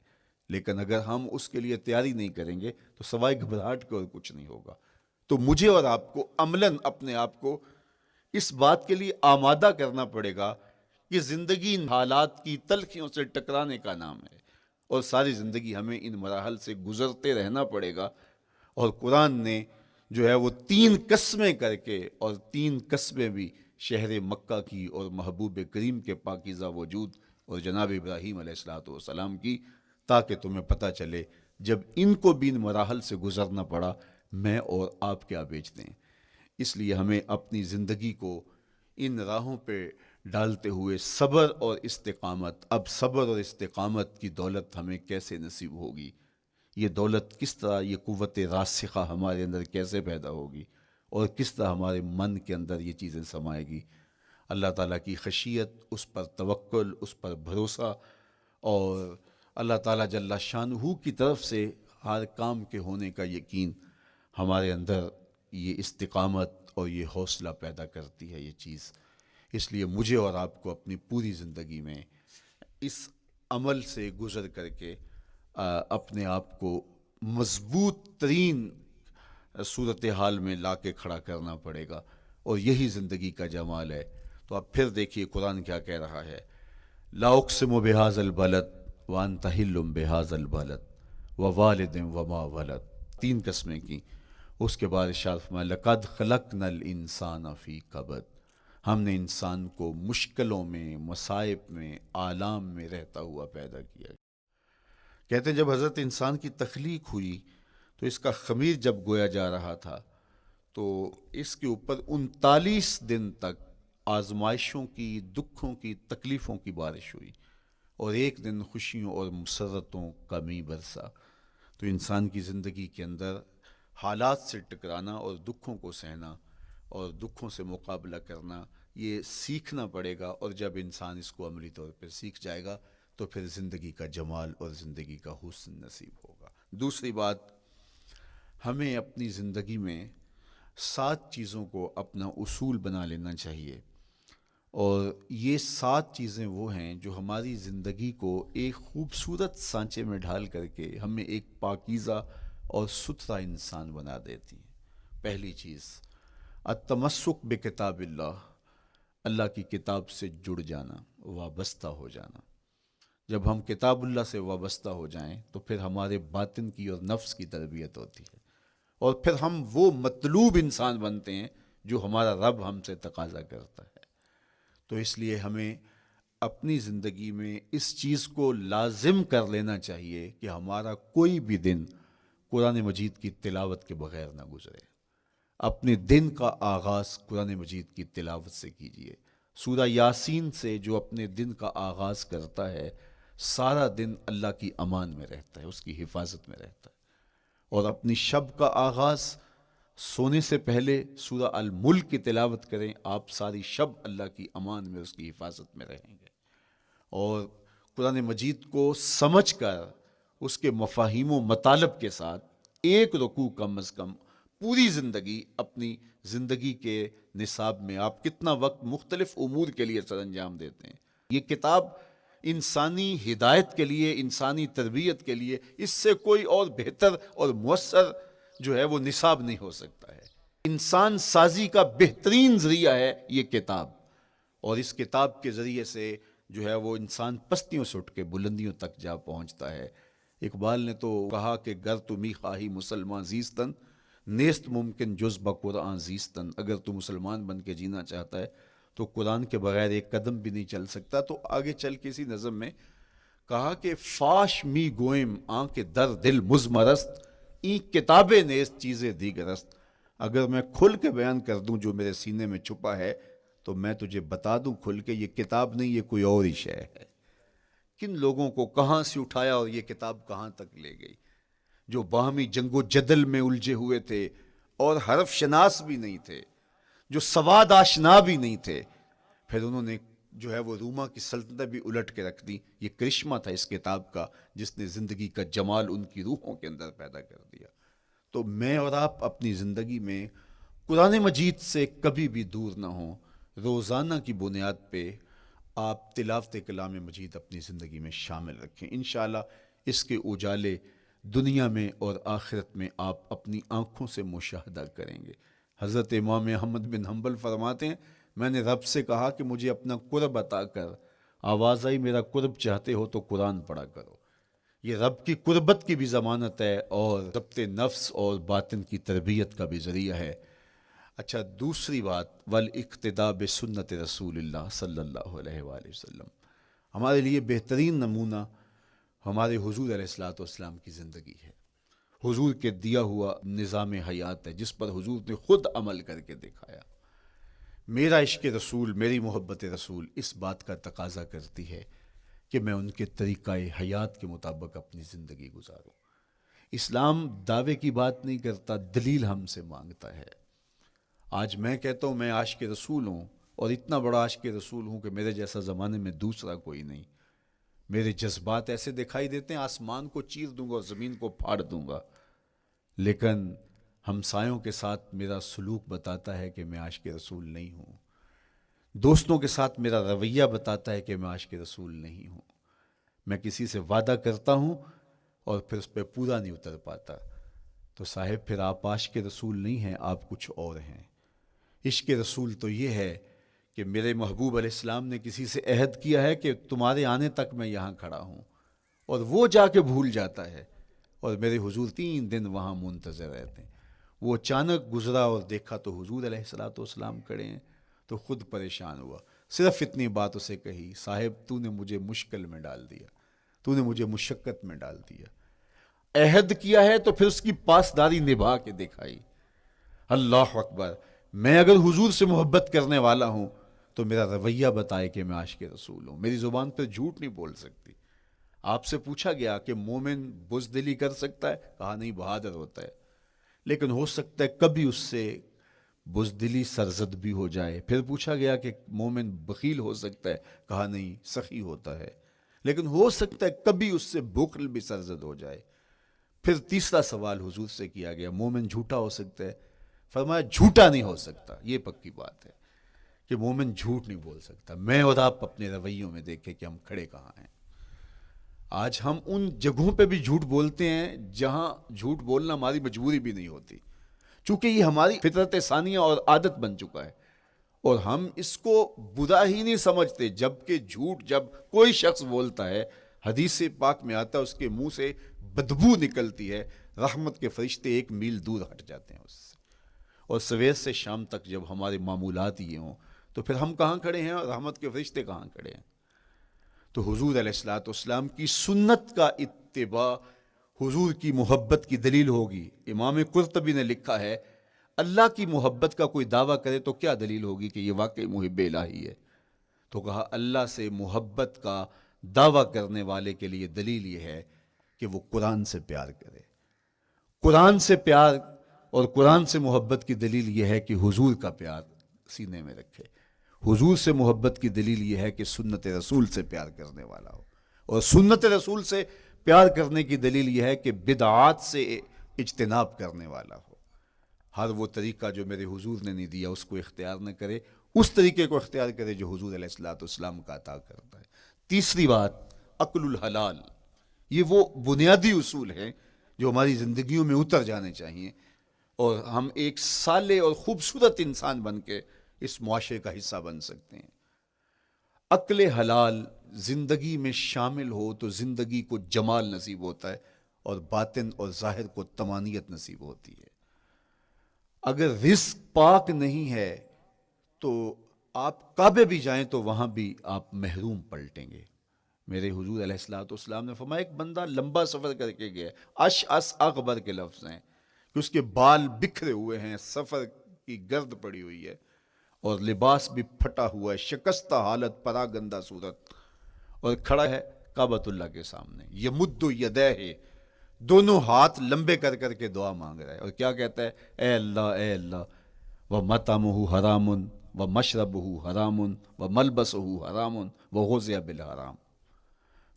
لیکن اگر ہم اس کے لیے تیاری نہیں کریں گے تو سوائے گھبراہٹ کے اور کچھ نہیں ہوگا. تو مجھے اور آپ کو عملاً اپنے آپ کو اس بات کے لیے آمادہ کرنا پڑے گا کہ زندگی ان حالات کی تلخیوں سے ٹکرانے کا نام ہے اور ساری زندگی ہمیں ان مراحل سے گزرتے رہنا پڑے گا. اور قرآن نے جو ہے وہ 3 قسمیں کر کے، اور 3 قسمیں بھی شہر مکہ کی اور محبوب کریم کے پاکیزہ وجود اور جناب ابراہیم علیہ الصلوۃ والسلام کی، تاکہ تمہیں پتہ چلے جب ان کو بھی ان مراحل سے گزرنا پڑا میں اور آپ کیا بیچتے ہیں. اس لیے ہمیں اپنی زندگی کو ان راہوں پہ ڈالتے ہوئے صبر اور استقامت، اب صبر اور استقامت کی دولت ہمیں کیسے نصیب ہوگی، یہ دولت کس طرح، یہ قوت راسخہ ہمارے اندر کیسے پیدا ہوگی اور کس طرح ہمارے من کے اندر یہ چیزیں سمائے گی. اللہ تعالیٰ کی خشیت، اس پر توکل، اس پر بھروسہ، اور اللہ تعالیٰ جل شانہ کی طرف سے ہر کام کے ہونے کا یقین ہمارے اندر یہ استقامت اور یہ حوصلہ پیدا کرتی ہے یہ چیز. اس لیے مجھے اور آپ کو اپنی پوری زندگی میں اس عمل سے گزر کر کے اپنے آپ کو مضبوط ترین صورتحال میں لا کے کھڑا کرنا پڑے گا، اور یہی زندگی کا جمال ہے. تو اب پھر دیکھیے قرآن کیا کہہ رہا ہے. لا اقسم بہذا البلد وانت حل بہذا البلد ووالد وما ولد، 3 قسمیں کی. اس کے بعد ارشاد فرمایا لقد خلقنا الانسان فی کبد، ہم نے انسان کو مشکلوں میں، مصائب میں، آلام میں رہتا ہوا پیدا کیا. کہتے ہیں جب حضرت انسان کی تخلیق ہوئی تو اس کا خمیر جب گویا جا رہا تھا تو اس کے اوپر 39 دن تک آزمائشوں کی، دکھوں کی، تکلیفوں کی بارش ہوئی، اور ایک دن خوشیوں اور مسرتوں کا می برسا. تو انسان کی زندگی کے اندر حالات سے ٹکرانا اور دکھوں کو سہنا اور دکھوں سے مقابلہ کرنا یہ سیکھنا پڑے گا، اور جب انسان اس کو عملی طور پہ سیکھ جائے گا تو پھر زندگی کا جمال اور زندگی کا حسن نصیب ہوگا. دوسری بات، ہمیں اپنی زندگی میں 7 چیزوں کو اپنا اصول بنا لینا چاہیے، اور یہ 7 چیزیں وہ ہیں جو ہماری زندگی کو ایک خوبصورت سانچے میں ڈھال کر کے ہمیں ایک پاکیزہ اور ستھرا انسان بنا دیتی ہیں. پہلی چیز، التمسک بکتاب اللہ، اللہ کی کتاب سے جڑ جانا، وابستہ ہو جانا۔ جب ہم کتاب اللہ سے وابستہ ہو جائیں تو پھر ہمارے باطن کی اور نفس کی تربیت ہوتی ہے، اور پھر ہم وہ مطلوب انسان بنتے ہیں جو ہمارا رب ہم سے تقاضا کرتا ہے۔ تو اس لیے ہمیں اپنی زندگی میں اس چیز کو لازم کر لینا چاہیے کہ ہمارا کوئی بھی دن قرآن مجید کی تلاوت کے بغیر نہ گزرے۔ اپنے دن کا آغاز قرآن مجید کی تلاوت سے کیجیے۔ سورہ یاسین سے جو اپنے دن کا آغاز کرتا ہے، سارا دن اللہ کی امان میں رہتا ہے، اس کی حفاظت میں رہتا ہے۔ اور اپنی شب کا آغاز سونے سے پہلے سورہ الملک کی تلاوت کریں، آپ ساری شب اللہ کی امان میں، اس کی حفاظت میں رہیں گے۔ اور قرآن مجید کو سمجھ کر اس کے مفاہیم و مطالب کے ساتھ ایک رکوع کم از کم پوری زندگی، اپنی زندگی کے نصاب میں آپ کتنا وقت مختلف امور کے لیے سر انجام دیتے ہیں۔ یہ کتاب انسانی ہدایت کے لیے، انسانی تربیت کے لیے، اس سے کوئی اور بہتر اور مؤثر جو ہے وہ نصاب نہیں ہو سکتا ہے۔ انسان سازی کا بہترین ذریعہ ہے یہ کتاب، اور اس کتاب کے ذریعے سے جو ہے وہ انسان پستیوں سے اٹھ کے بلندیوں تک جا پہنچتا ہے۔ اقبال نے تو کہا کہ گر تمی خواہی مسلمان زیستن، نیست ممکن جز بقرآن زیستن۔ اگر تو مسلمان بن کے جینا چاہتا ہے تو قرآن کے بغیر ایک قدم بھی نہیں چل سکتا۔ تو آگے چل کے اسی نظم میں کہا کہ فاش می گوئم آنکھ در دل مزمرست، این کتاب نیست چیزیں دیگرست۔ اگر میں کھل کے بیان کر دوں جو میرے سینے میں چھپا ہے تو میں تجھے بتا دوں کھل کے، یہ کتاب نہیں، یہ کوئی اور ہی شے ہے۔ کن لوگوں کو کہاں سے اٹھایا اور یہ کتاب کہاں تک لے گئی، جو باہمی جنگ و جدل میں الجھے ہوئے تھے اور حرف شناس بھی نہیں تھے، جو سواد آشنا بھی نہیں تھے، پھر انہوں نے جو ہے وہ روما کی سلطنت بھی الٹ کے رکھ دی۔ یہ کرشمہ تھا اس کتاب کا، جس نے زندگی کا جمال ان کی روحوں کے اندر پیدا کر دیا۔ تو میں اور آپ اپنی زندگی میں قرآن مجید سے کبھی بھی دور نہ ہوں۔ روزانہ کی بنیاد پہ آپ تلاوت کلام مجید اپنی زندگی میں شامل رکھیں۔ انشاءاللہ اس کے اجالے دنیا میں اور آخرت میں آپ اپنی آنکھوں سے مشاہدہ کریں گے۔ حضرت امام احمد بن حنبل فرماتے ہیں، میں نے رب سے کہا کہ مجھے اپنا قرب عطا کر۔ آواز آئی، میرا قرب چاہتے ہو تو قرآن پڑھا کرو۔ یہ رب کی قربت کی بھی ضمانت ہے اور ضبط نفس اور باطن کی تربیت کا بھی ذریعہ ہے۔ اچھا، دوسری بات، والاقتداء بسنت رسول اللہ صلی اللہ علیہ وآلہ وسلم۔ ہمارے لیے بہترین نمونہ ہمارے حضور علیہ الصلوۃ والسلام کی زندگی ہے، حضور کے دیا ہوا نظام حیات ہے، جس پر حضور نے خود عمل کر کے دکھایا۔ میرا عشق رسول، میری محبت رسول اس بات کا تقاضا کرتی ہے کہ میں ان کے طریقہ حیات کے مطابق اپنی زندگی گزاروں۔ اسلام دعوے کی بات نہیں کرتا، دلیل ہم سے مانگتا ہے۔ آج میں کہتا ہوں میں عاشق رسول ہوں، اور اتنا بڑا عاشق رسول ہوں کہ میرے جیسا زمانے میں دوسرا کوئی نہیں۔ میرے جذبات ایسے دکھائی دیتے ہیں، آسمان کو چیر دوں گا اور زمین کو پھاڑ دوں گا، لیکن ہمسایوں کے ساتھ میرا سلوک بتاتا ہے کہ میں عاشق رسول نہیں ہوں۔ دوستوں کے ساتھ میرا رویہ بتاتا ہے کہ میں عاشق رسول نہیں ہوں۔ میں کسی سے وعدہ کرتا ہوں اور پھر اس پہ پورا نہیں اتر پاتا، تو صاحب پھر آپ عاشق رسول نہیں ہیں، آپ کچھ اور ہیں۔ عشق رسول تو یہ ہے کہ میرے محبوب علیہ السلام نے کسی سے عہد کیا ہے کہ تمہارے آنے تک میں یہاں کھڑا ہوں، اور وہ جا کے بھول جاتا ہے، اور میرے حضور 3 دن وہاں منتظر رہتے ہیں۔ وہ اچانک گزرا اور دیکھا تو حضور علیہ الصلوۃ والسلام کھڑے ہیں، تو خود پریشان ہوا۔ صرف اتنی بات اسے کہی، صاحب تو نے مجھے مشکل میں ڈال دیا، تو نے مجھے مشقت میں ڈال دیا۔ عہد کیا ہے تو پھر اس کی پاسداری نبھا کے دکھائی۔ اللہ اکبر! میں اگر حضور سے محبت کرنے والا ہوں تو میرا رویہ بتائے کہ میں عاشق رسول ہوں۔ میری زبان پہ جھوٹ نہیں بول سکتی۔ آپ سے پوچھا گیا کہ مومن بزدلی کر سکتا ہے؟ کہا نہیں، بہادر ہوتا ہے، لیکن ہو سکتا ہے کبھی اس سے بزدلی سرزد بھی ہو جائے۔ پھر پوچھا گیا کہ مومن بخیل ہو سکتا ہے؟ کہا نہیں، سخی ہوتا ہے، لیکن ہو سکتا ہے کبھی اس سے بخل بھی سرزد ہو جائے۔ پھر تیسرا سوال حضور سے کیا گیا، مومن جھوٹا ہو سکتا ہے؟ فرمایا جھوٹا نہیں ہو سکتا، یہ پکی بات ہے کہ مومن جھوٹ نہیں بول سکتا۔ میں اور آپ اپنے رویوں میں دیکھیں کہ ہم کھڑے کہاں ہیں۔ آج ہم ان جگہوں پہ بھی جھوٹ بولتے ہیں جہاں جھوٹ بولنا ہماری مجبوری بھی نہیں ہوتی۔ چونکہ یہ ہماری فطرت ثانیہ اور عادت بن چکا ہے، اور ہم اس کو برا ہی نہیں سمجھتے، جبکہ جھوٹ جب کوئی شخص بولتا ہے، حدیث پاک میں آتا ہے اس کے منہ سے بدبو نکلتی ہے، رحمت کے فرشتے 1 میل دور ہٹ جاتے ہیں اس سے۔ اور سویر سے شام تک جب ہمارے معمولات یہ ہوں تو پھر ہم کہاں کھڑے ہیں اور رحمت کے فرشتے کہاں کھڑے ہیں؟ تو حضور علیہ الصلوۃ والسلام کی سنت کا اتباع حضور کی محبت کی دلیل ہوگی۔ امام قرطبی نے لکھا ہے، اللہ کی محبت کا کوئی دعویٰ کرے تو کیا دلیل ہوگی کہ یہ واقعی محب الہی ہے؟ تو کہا اللہ سے محبت کا دعویٰ کرنے والے کے لیے دلیل یہ ہے کہ وہ قرآن سے پیار کرے۔ قرآن سے پیار اور قرآن سے محبت کی دلیل یہ ہے کہ حضور کا پیار سینے میں رکھے۔ حضور سے محبت کی دلیل یہ ہے کہ سنت رسول سے پیار کرنے والا ہو، اور سنت رسول سے پیار کرنے کی دلیل یہ ہے کہ بدعات سے اجتناب کرنے والا ہو۔ ہر وہ طریقہ جو میرے حضور نے نہیں دیا اس کو اختیار نہ کرے، اس طریقے کو اختیار کرے جو حضور علیہ الصلوۃ والسلام کا عطا کرتا ہے۔ تیسری بات، عقل الحلال۔ یہ وہ بنیادی اصول ہیں جو ہماری زندگیوں میں اتر جانے چاہیے، اور ہم ایک صالح اور خوبصورت انسان بن کے اس معاشرے کا حصہ بن سکتے ہیں۔ عقل حلال زندگی میں شامل ہو تو زندگی کو جمال نصیب ہوتا ہے، اور باطن اور ظاہر کو طمانینت نصیب ہوتی ہے۔ اگر رزق پاک نہیں ہے تو آپ کعبے بھی جائیں تو وہاں بھی آپ محروم پلٹیں گے۔ میرے حضور علیہ الصلوۃ والسلام نے فرمایا، ایک بندہ لمبا سفر کر کے گیا، اشعث اغبر کے لفظ ہیں کہ اس کے بال بکھرے ہوئے ہیں، سفر کی گرد پڑی ہوئی ہے، اور لباس بھی پھٹا ہوا ہے، شکستہ حالت، پراگندہ صورت، اور کھڑا ہے کعبۃ اللہ کے سامنے، یمد یدیہ، دونوں ہاتھ لمبے کر کر کے دعا مانگ رہا ہے، اور کیا کہتا ہے؟ اے اللہ، وَمَطْعَمُهُ حَرَامٌ وَمَشْرَبُهُ حَرَامٌ وَمَلْبَسُهُ حَرَامٌ وَغُذِّيَ بِالْحَرَام۔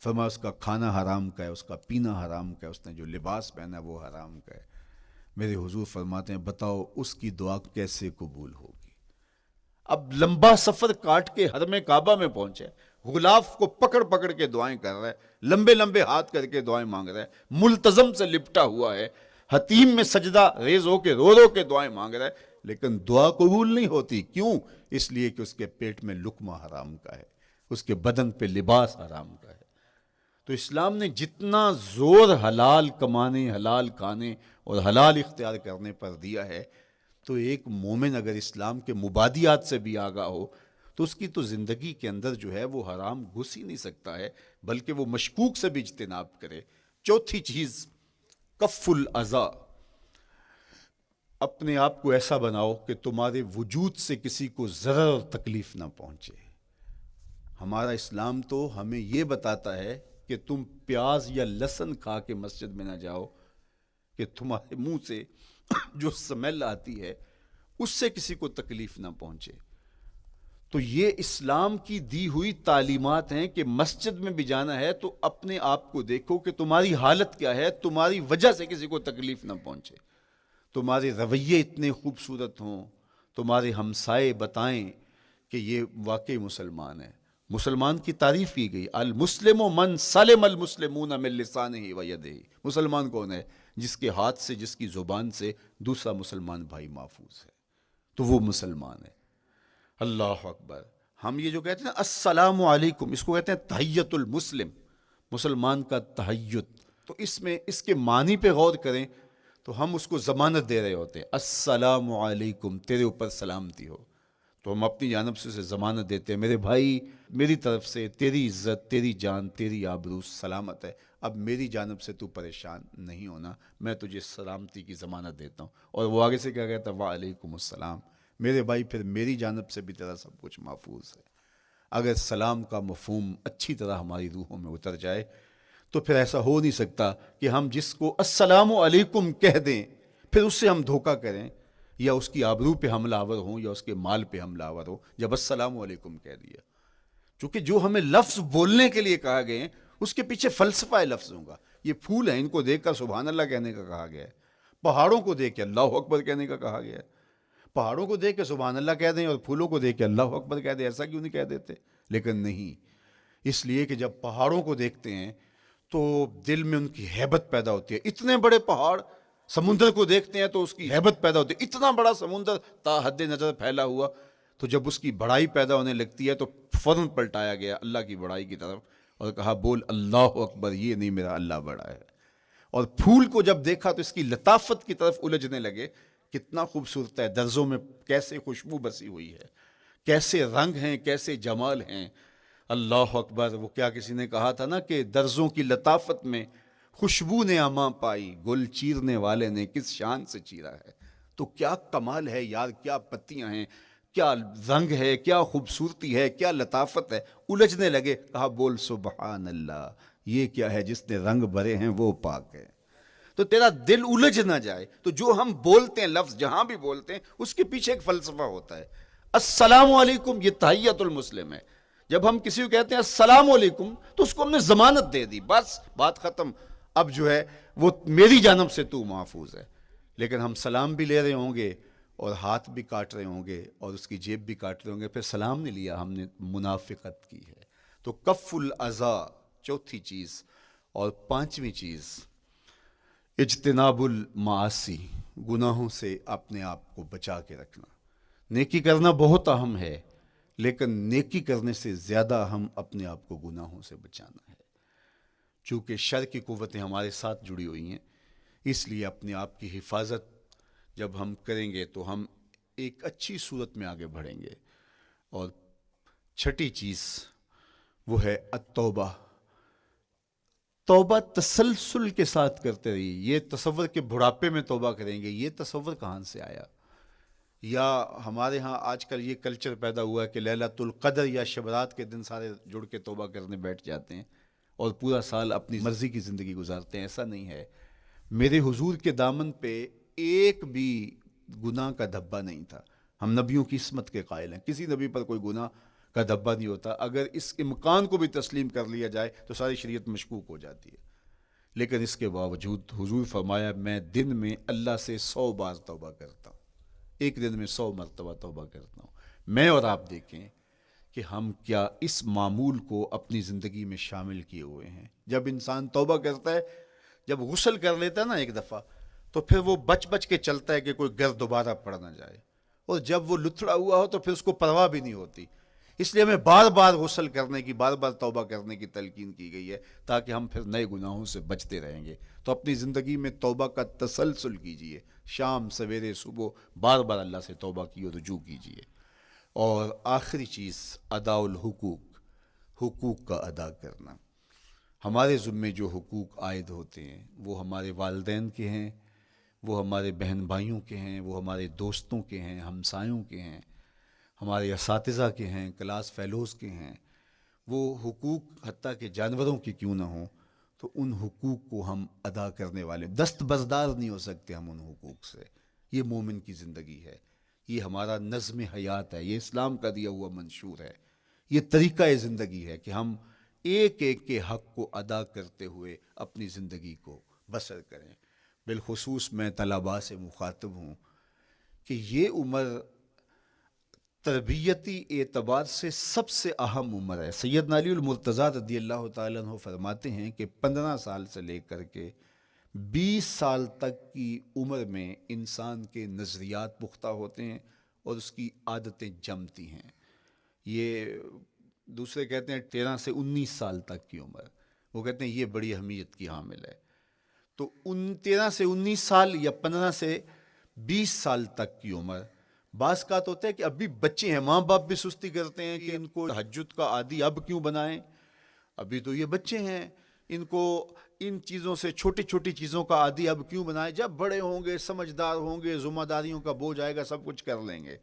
فرمایا اس کا کھانا حرام کا ہے، اس کا پینا حرام کا ہے، اس نے جو لباس پہنا ہے وہ حرام کا ہے۔ میرے حضور فرماتے ہیں، بتاؤ اس کی دعا کیسے قبول ہوگی؟ اب لمبا سفر کاٹ کے حرم کعبہ میں پہنچے، غلاف کو پکڑ پکڑ کے دعائیں کر رہا ہے، لمبے لمبے ہاتھ کر کے دعائیں مانگ رہا ہے، ملتزم سے لپٹا ہوا ہے، حتیم میں سجدہ ریز ہو کے رو رو کے دعائیں مانگ رہا ہے، لیکن دعا قبول نہیں ہوتی۔ کیوں؟ اس لیے کہ اس کے پیٹ میں لقمہ حرام کا ہے، اس کے بدن پہ لباس حرام کا ہے۔ تو اسلام نے جتنا زور حلال کمانے، حلال کھانے اور حلال اختیار کرنے پر دیا ہے، تو ایک مومن اگر اسلام کے مبادیات سے بھی آگاہ ہو تو اس کی تو زندگی کے اندر جو ہے وہ حرام گھس ہی نہیں سکتا ہے، بلکہ وہ مشکوک سے بھی اجتناب کرے۔ چوتھی چیز، کف الاذی۔ اپنے آپ کو ایسا بناؤ کہ تمہارے وجود سے کسی کو ضرر اور تکلیف نہ پہنچے۔ ہمارا اسلام تو ہمیں یہ بتاتا ہے کہ تم پیاز یا لہسن کھا کے مسجد میں نہ جاؤ کہ تمہارے منہ سے جو سمیل آتی ہے اس سے کسی کو تکلیف نہ پہنچے۔ تو یہ اسلام کی دی ہوئی تعلیمات ہیں کہ مسجد میں بھی جانا ہے تو اپنے آپ کو دیکھو کہ تمہاری حالت کیا ہے، تمہاری وجہ سے کسی کو تکلیف نہ پہنچے، تمہارے رویے اتنے خوبصورت ہوں، تمہارے ہمسائے بتائیں کہ یہ واقعی مسلمان ہے۔ مسلمان کی تعریف کی گئی، المسلم من سلم المسلمون من لسانہ و یدہ۔ مسلمان کون ہے؟ جس کے ہاتھ سے، جس کی زبان سے دوسرا مسلمان بھائی محفوظ ہے، تو وہ مسلمان ہے۔ اللہ اکبر۔ ہم یہ جو کہتے ہیں نا السلام علیکم، اس کو کہتے ہیں تحیت المسلم، مسلمان کا تحیت۔ تو اس میں اس کے معنی پہ غور کریں تو ہم اس کو ضمانت دے رہے ہوتے ہیں، السلام علیکم، تیرے اوپر سلامتی ہو۔ تو ہم اپنی جانب سے اسے ضمانت دیتے ہیں، میرے بھائی میری طرف سے تیری عزت، تیری جان، تیری آبرو سلامت ہے، اب میری جانب سے تو پریشان نہیں ہونا، میں تجھے سلامتی کی ضمانت دیتا ہوں۔ اور وہ آگے سے کیا کہتا ہے؟ وعلیکم السلام، میرے بھائی پھر میری جانب سے بھی تیرا سب کچھ محفوظ ہے۔ اگر سلام کا مفہوم اچھی طرح ہماری روحوں میں اتر جائے تو پھر ایسا ہو نہیں سکتا کہ ہم جس کو السلام علیکم کہہ دیں پھر اس سے ہم دھوکہ کریں، یا اس کی آبرو پہ حملہ آور ہوں، یا اس کے مال پہ حملہ آور ہوں جب السلام علیکم کہہ دیا۔ چونکہ جو ہمیں لفظ بولنے کے لیے کہا گئے ہیں اس کے پیچھے فلسفہ ہے لفظوں کا۔ یہ پھول ہیں، ان کو دیکھ کر سبحان اللہ کہنے کا کہا گیا ہے، پہاڑوں کو دیکھ کے اللہ اکبر کہنے کا کہا گیا ہے۔ پہاڑوں کو دیکھ کے سبحان اللہ کہہ دیں اور پھولوں کو دیکھ کے اللہ اکبر کہہ دیں، ایسا کیوں نہیں کہہ دیتے؟ لیکن نہیں، اس لیے کہ جب پہاڑوں کو دیکھتے ہیں تو دل میں ان کی ہیبت پیدا ہوتی ہے۔ اتنے بڑے پہاڑ سمندر کو دیکھتے ہیں تو اس کی ہیبت پیدا ہوتی ہے، اتنا بڑا سمندر تا حد نظر پھیلا ہوا، تو جب اس کی بڑائی پیدا ہونے لگتی ہے تو فوراً پلٹایا گیا اللہ کی بڑائی کی طرف اور کہا بول اللہ اکبر، یہ نہیں میرا اللہ بڑا ہے۔ اور پھول کو جب دیکھا تو اس کی لطافت کی طرف الجھنے لگے، کتنا خوبصورت ہے، درزوں میں کیسے خوشبو بسی ہوئی ہے، کیسے رنگ ہیں، کیسے جمال ہیں، اللہ اکبر۔ وہ کیا کسی نے کہا تھا نا کہ درزوں کی لطافت میں خوشبو نے اماں پائی، گل چیرنے والے نے کس شان سے چیرا ہے۔ تو کیا کمال ہے یار، کیا پتیاں ہیں، کیا رنگ ہے، کیا خوبصورتی ہے، کیا لطافت ہے۔ الجھنے لگے، کہا بول سبحان اللہ، یہ کیا ہے، جس نے رنگ بھرے ہیں وہ پاک ہے۔ تو تیرا دل الجھ نہ جائے، تو جو ہم بولتے ہیں لفظ جہاں بھی بولتے ہیں اس کے پیچھے ایک فلسفہ ہوتا ہے۔ السلام علیکم یہ تحیت المسلم ہے، جب ہم کسی کو کہتے ہیں السلام علیکم تو اس کو ہم نے ضمانت دے دی، بس بات ختم، اب جو ہے وہ میری جانب سے تو محفوظ ہے۔ لیکن ہم سلام بھی لے رہے ہوں گے اور ہاتھ بھی کاٹ رہے ہوں گے اور اس کی جیب بھی کاٹ رہے ہوں گے، پھر سلام نہیں لیا، ہم نے منافقت کی ہے۔ تو کف الاذی چوتھی چیز، اور پانچویں چیز اجتناب المعاصی، گناہوں سے اپنے آپ کو بچا کے رکھنا۔ نیکی کرنا بہت اہم ہے، لیکن نیکی کرنے سے زیادہ ہم اپنے آپ کو گناہوں سے بچانا ہے۔ چونکہ شر کی قوتیں ہمارے ساتھ جڑی ہوئی ہیں، اس لیے اپنے آپ کی حفاظت جب ہم کریں گے تو ہم ایک اچھی صورت میں آگے بڑھیں گے۔ اور چھٹی چیز وہ ہے التوبہ، توبہ تسلسل کے ساتھ کرتے رہیے۔ یہ تصور کہ بڑھاپے میں توبہ کریں گے، یہ تصور کہاں سے آیا؟ یا ہمارے ہاں آج کل یہ کلچر پیدا ہوا ہے کہ لیلۃ القدر یا شبرات کے دن سارے جڑ کے توبہ کرنے بیٹھ جاتے ہیں اور پورا سال اپنی مرضی کی زندگی گزارتے ہیں۔ ایسا نہیں ہے۔ میرے حضور کے دامن پہ ایک بھی گناہ کا دھبا نہیں تھا۔ ہم نبیوں کی عصمت کے قائل ہیں، کسی نبی پر کوئی گناہ کا دھبا نہیں ہوتا۔ اگر اس امکان کو بھی تسلیم کر لیا جائے تو ساری شریعت مشکوک ہو جاتی ہے، لیکن اس کے باوجود حضور فرمایا میں دن میں اللہ سے 100 بار توبہ کرتا ہوں، ایک دن میں 100 مرتبہ توبہ کرتا ہوں۔ میں اور آپ دیکھیں کہ ہم کیا اس معمول کو اپنی زندگی میں شامل کیے ہوئے ہیں۔ جب انسان توبہ کرتا ہے، جب غسل کر لیتا ہے نا ایک دفعہ، تو پھر وہ بچ بچ کے چلتا ہے کہ کوئی گرد دوبارہ پڑ نہ جائے، اور جب وہ لتھڑا ہوا ہو تو پھر اس کو پرواہ بھی نہیں ہوتی۔ اس لیے ہمیں بار بار غسل کرنے کی، بار بار توبہ کرنے کی تلقین کی گئی ہے، تاکہ ہم پھر نئے گناہوں سے بچتے رہیں گے۔ تو اپنی زندگی میں توبہ کا تسلسل کیجئے، شام سویرے صبح بار بار اللہ سے توبہ کی اور رجوع کیجئے۔ اور آخری چیز ادا الحقوق، حقوق کا ادا کرنا۔ ہمارے ذمے جو حقوق عائد ہوتے ہیں وہ ہمارے والدین کے ہیں، وہ ہمارے بہن بھائیوں کے ہیں، وہ ہمارے دوستوں کے ہیں، ہمسایوں کے ہیں، ہمارے اساتذہ کے ہیں، کلاس فیلوز کے ہیں۔ وہ حقوق حتیٰ کہ جانوروں کے کیوں نہ ہوں، تو ان حقوق کو ہم ادا کرنے والے، دست بردار نہیں ہو سکتے ہم ان حقوق سے۔ یہ مومن کی زندگی ہے، یہ ہمارا نظم حیات ہے، یہ اسلام کا دیا ہوا منشور ہے، یہ طریقہ زندگی ہے کہ ہم ایک ایک کے حق کو ادا کرتے ہوئے اپنی زندگی کو بسر کریں۔ بالخصوص میں طلباء سے مخاطب ہوں کہ یہ عمر تربیتی اعتبار سے سب سے اہم عمر ہے۔ سیدنا علی المرتضیٰ رضی اللہ تعالیٰ عنہ فرماتے ہیں کہ 15 سال سے لے کر کے 20 سال تک کی عمر میں انسان کے نظریات پختہ ہوتے ہیں اور اس کی عادتیں جمتی ہیں۔ یہ دوسرے کہتے ہیں 13 سے 19 سال تک کی عمر، وہ کہتے ہیں یہ بڑی اہمیت کی حامل ہے۔ تو 13 سے 19 سال یا 15 سے 20 سال تک کی عمر، بعض کا تو ہوتا ہے کہ ابھی بچے ہیں، ماں باپ بھی سستی کرتے ہیں کہ ان کو تہجد کا عادی اب کیوں بنائیں، ابھی تو یہ بچے ہیں، ان کو ان چیزوں سے، چھوٹی چھوٹی چیزوں کا عادی اب کیوں بنائیں، جب بڑے ہوں گے، سمجھدار ہوں گے، ذمہ داریوں کا بوجھ آئے گا، سب کچھ کر لیں گے۔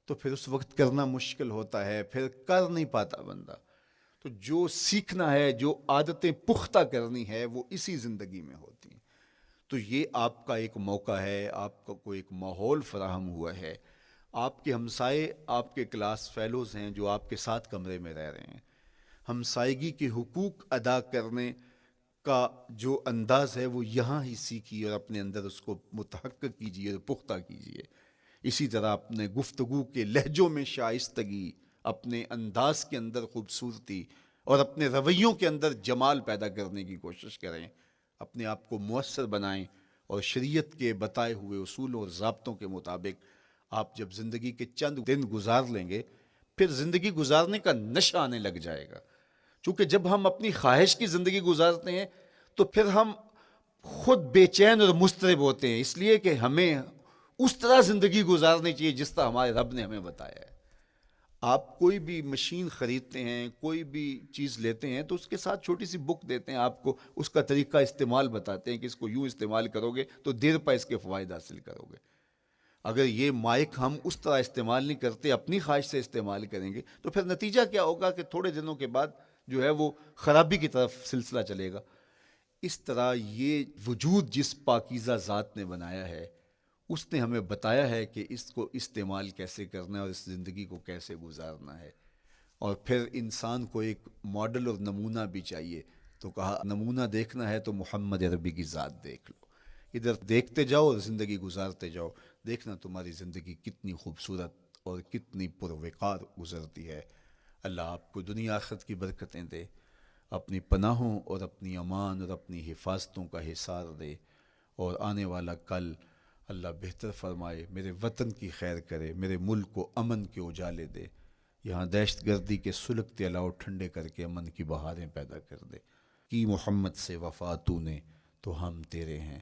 تو پھر اس وقت کرنا مشکل ہوتا ہے، پھر کر نہیں پاتا بندہ۔ تو جو سیکھنا ہے، جو عادتیں پختہ کرنی ہے، وہ اسی زندگی میں ہوتی ہیں۔ تو یہ آپ کا ایک موقع ہے، آپ کا کوئی ایک ماحول فراہم ہوا ہے۔ آپ کے ہمسائے آپ کے کلاس فیلوز ہیں جو آپ کے ساتھ کمرے میں رہ رہے ہیں۔ ہمسائیگی کے حقوق ادا کرنے کا جو انداز ہے وہ یہاں ہی سیکھیے اور اپنے اندر اس کو متحقق کیجیے اور پختہ کیجیے۔ اسی طرح اپنے گفتگو کے لہجوں میں شائستگی، اپنے انداز کے اندر خوبصورتی اور اپنے رویوں کے اندر جمال پیدا کرنے کی کوشش کریں، اپنے آپ کو مؤثر بنائیں اور شریعت کے بتائے ہوئے اصولوں اور ضابطوں کے مطابق آپ جب زندگی کے چند دن گزار لیں گے، پھر زندگی گزارنے کا نشہ آنے لگ جائے گا. چونکہ جب ہم اپنی خواہش کی زندگی گزارتے ہیں تو پھر ہم خود بے چین اور مضطرب ہوتے ہیں، اس لیے کہ ہمیں اس طرح زندگی گزارنی چاہیے جس طرح ہمارے رب نے ہمیں بتایا ہے. آپ کوئی بھی مشین خریدتے ہیں، کوئی بھی چیز لیتے ہیں تو اس کے ساتھ چھوٹی سی بک دیتے ہیں آپ کو، اس کا طریقہ استعمال بتاتے ہیں کہ اس کو یوں استعمال کرو گے تو دیر پا اس کے فوائد حاصل کرو گے. اگر یہ مائک ہم اس طرح استعمال نہیں کرتے، اپنی خواہش سے استعمال کریں گے تو پھر نتیجہ کیا ہوگا کہ تھوڑے دنوں کے بعد جو ہے وہ خرابی کی طرف سلسلہ چلے گا. اس طرح یہ وجود جس پاکیزہ ذات نے بنایا ہے، اس نے ہمیں بتایا ہے کہ اس کو استعمال کیسے کرنا ہے اور اس زندگی کو کیسے گزارنا ہے. اور پھر انسان کو ایک ماڈل اور نمونہ بھی چاہیے، تو کہا نمونہ دیکھنا ہے تو محمد عربی کی ذات دیکھ لو. ادھر دیکھتے جاؤ اور زندگی گزارتے جاؤ، دیکھنا تمہاری زندگی کتنی خوبصورت اور کتنی پروقار گزرتی ہے. اللہ آپ کو دنیا آخرت کی برکتیں دے، اپنی پناہوں اور اپنی امان اور اپنی حفاظتوں کا حصار دے، اور آنے والا کل اللہ بہتر فرمائے، میرے وطن کی خیر کرے، میرے ملک کو امن کے اجالے دے، یہاں دہشت گردی کے سلگتے الاؤ ٹھنڈے کر کے امن کی بہاریں پیدا کر دے. کی محمد سے وفا تو نے تو ہم تیرے ہیں،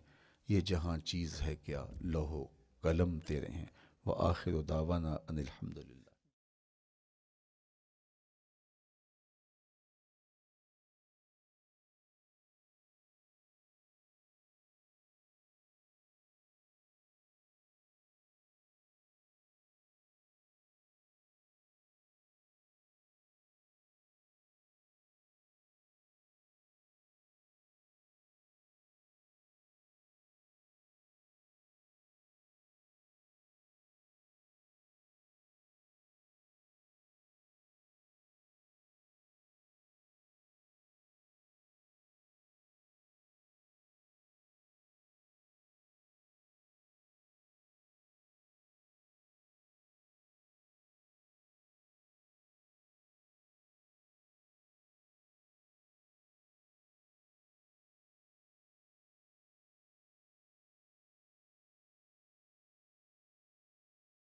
یہ جہاں چیز ہے کیا لوح و قلم تیرے ہیں. وآخر دعوانا ان الحمدللہ.